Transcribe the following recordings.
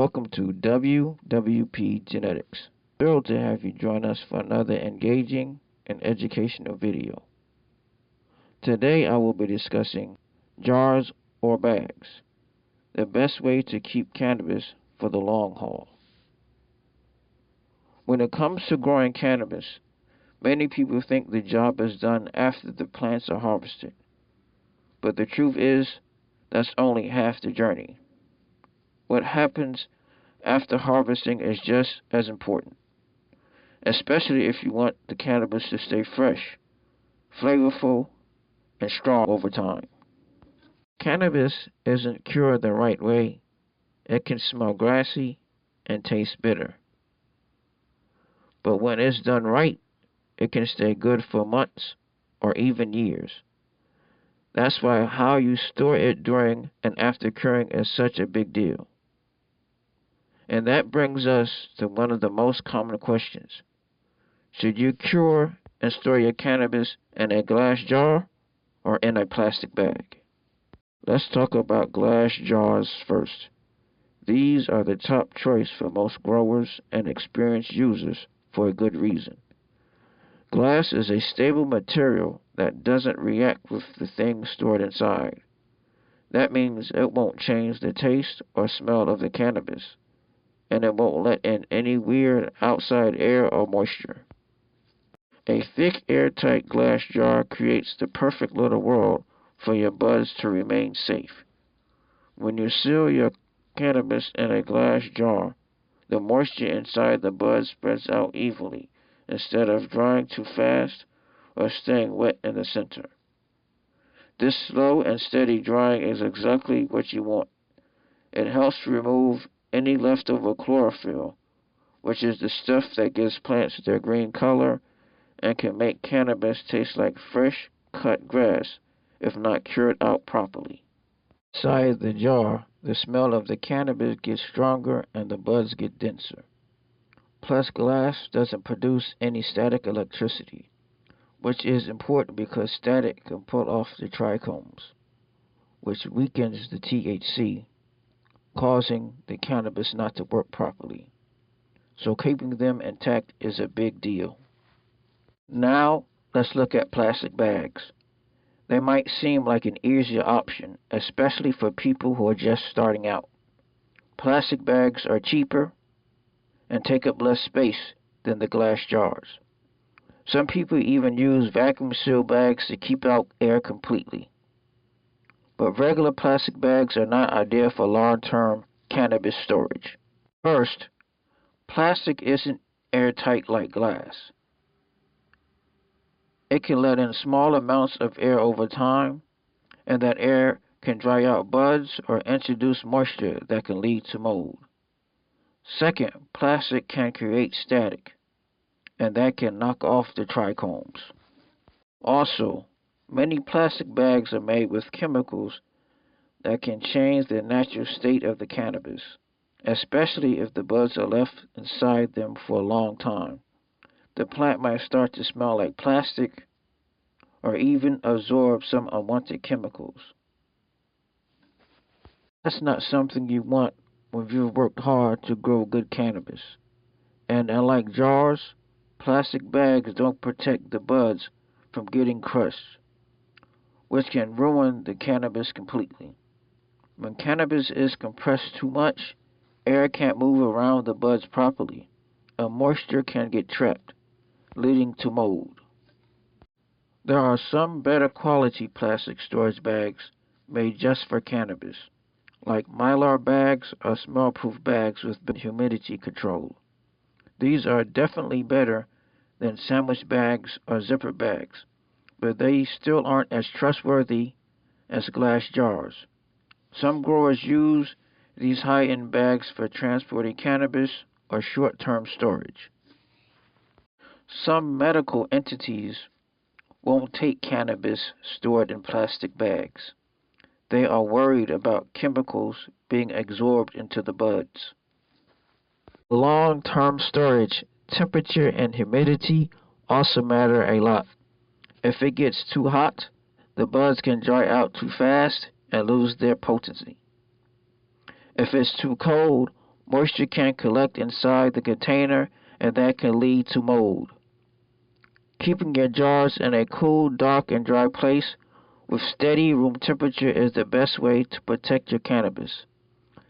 welcome to WWP Genetics. Thrilled to have you join us for another engaging and educational video. Today I will be discussing jars or bags, the best way to keep cannabis for the long haul. When it comes to growing cannabis, many people think the job is done after the plants are harvested. But the truth is, that's only half the journey. What happens after harvesting is just as important, especially if you want the cannabis to stay fresh, flavorful, and strong over time. Cannabis isn't cured the right way. It can smell grassy and taste bitter. But when it's done right, it can stay good for months or even years. That's why how you store it during and after curing is such a big deal. And that brings us to one of the most common questions. Should you cure and store your cannabis in a glass jar or in a plastic bag? Let's talk about glass jars first. These are the top choice for most growers and experienced users for a good reason. Glass is a stable material that doesn't react with the things stored inside. That means it won't change the taste or smell of the cannabis, and it won't let in any weird outside air or moisture. A thick, airtight glass jar creates the perfect little world for your buds to remain safe. When you seal your cannabis in a glass jar, the moisture inside the buds spreads out evenly instead of drying too fast or staying wet in the center. This slow and steady drying is exactly what you want. It helps remove any leftover chlorophyll, which is the stuff that gives plants their green color and can make cannabis taste like fresh cut grass if not cured out properly. Inside the jar, the smell of the cannabis gets stronger and the buds get denser. Plus, glass doesn't produce any static electricity, which is important because static can pull off the trichomes, which weakens the THC, causing the cannabis not to work properly. So keeping them intact is a big deal. Now, let's look at plastic bags. They might seem like an easier option, especially for people who are just starting out. Plastic bags are cheaper and take up less space than the glass jars. Some people even use vacuum sealed bags to keep out air completely. But regular plastic bags are not ideal for long-term cannabis storage. First, plastic isn't airtight like glass. It can let in small amounts of air over time, and that air can dry out buds or introduce moisture that can lead to mold. Second, plastic can create static, and that can knock off the trichomes. Also, many plastic bags are made with chemicals that can change the natural state of the cannabis, especially if the buds are left inside them for a long time. The plant might start to smell like plastic or even absorb some unwanted chemicals. That's not something you want when you've worked hard to grow good cannabis. And unlike jars, plastic bags don't protect the buds from getting crushed, which can ruin the cannabis completely. When cannabis is compressed too much, air can't move around the buds properly, and moisture can get trapped, leading to mold. There are some better quality plastic storage bags made just for cannabis, like mylar bags or smell-proof bags with humidity control. These are definitely better than sandwich bags or zipper bags, but they still aren't as trustworthy as glass jars. Some growers use these high-end bags for transporting cannabis or short-term storage. Some medical entities won't take cannabis stored in plastic bags. They are worried about chemicals being absorbed into the buds. Long-term storage, temperature and humidity also matter a lot. If it gets too hot, the buds can dry out too fast and lose their potency. If it's too cold, Moisture can collect inside the container, and that can lead to mold. Keeping your jars in a cool, dark, and dry place with steady room temperature is the best way to protect your cannabis.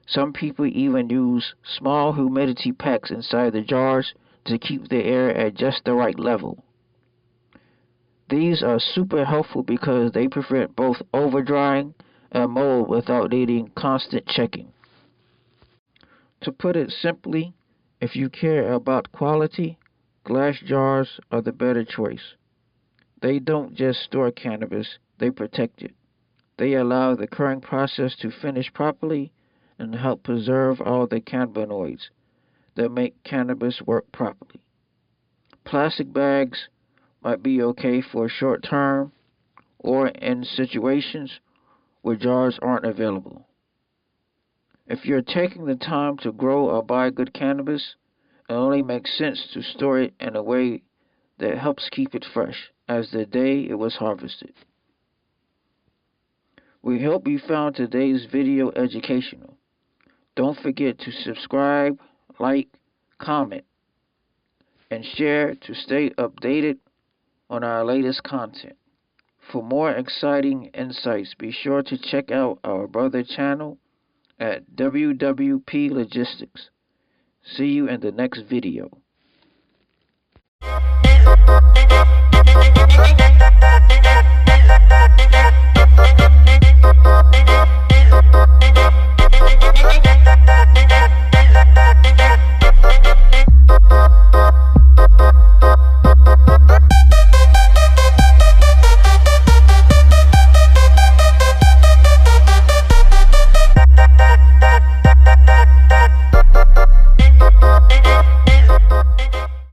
Some people even use small humidity packs inside the jars to keep the air at just the right level. These are super helpful because they prevent both overdrying and mold without needing constant checking. To put it simply, if you care about quality, glass jars are the better choice. They don't just store cannabis, they protect it. They allow the curing process to finish properly and help preserve all the cannabinoids that make cannabis work properly. Plastic bags might be okay for short term or in situations where jars aren't available. If you're taking the time to grow or buy good cannabis, it only makes sense to store it in a way that helps keep it fresh as the day it was harvested. We hope you found today's video educational. Don't forget to subscribe, like, comment, and share to stay updated on our latest content. For more exciting insights, be sure to check out our brother channel at WWP Logistics. See you in the next video.